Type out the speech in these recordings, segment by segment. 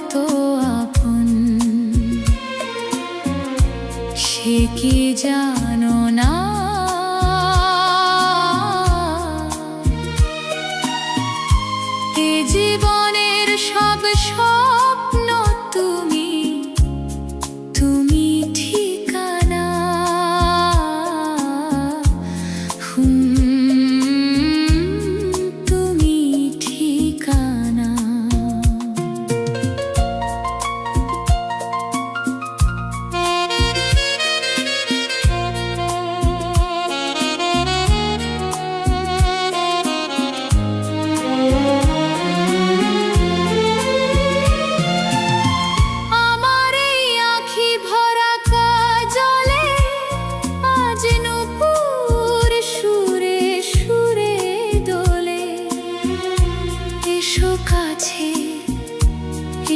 কত আপন সে কি জানো না। এ জীবনের সব স্বপ্ন তুমি, তুমি ঠিকানা। তুমি ঠিকানা।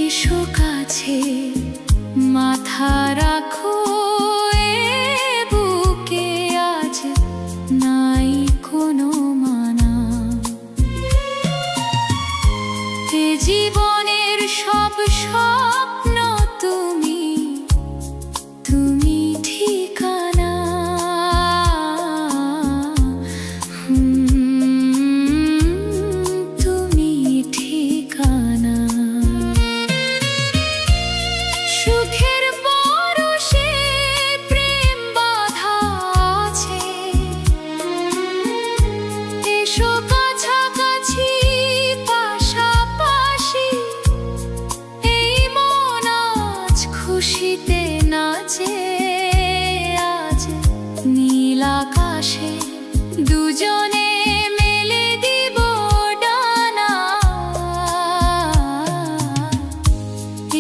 এসো কাছে মাথা রাখো এ বুকে, আজ নাই কোনো মানা। এ জীবনের সব স্বপ্ন তুমি, তুমি ঠিকানা। তুমি ঠিকানা। সুখের পরশে প্রেম বাঁধা আছে, এসো কাছাকাছি পাশাপাশি। এই মন আজ খুশিতে নাচে, আজ নীল আকাশে দুজনে মেলে দিব ডানা।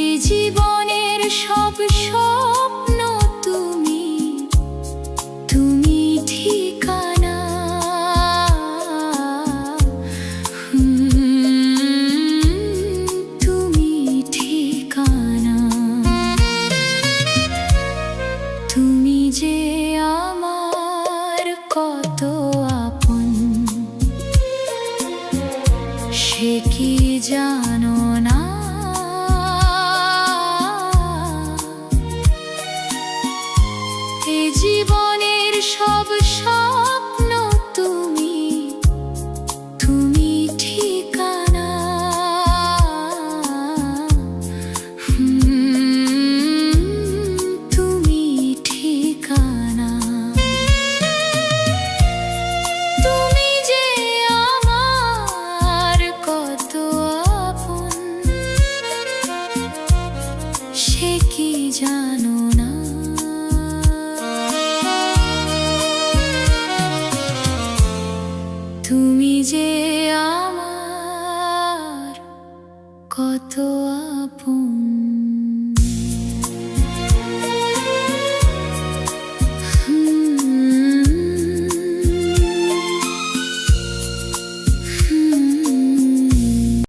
এ জীবনের সব স্বপ্ন তুমি, তুমি ঠিকানা। তুমি ঠিকানা। তুমি যে আমার কত আপন সে কি জানো না। এ জীবনের সব স্বপ্ন তুমি, তুমি ঠিকানা। তুমি ঠিকানা। তুমি যে আমার কত আপন সে কি জানো না। তুমি যে আমার কত আপন।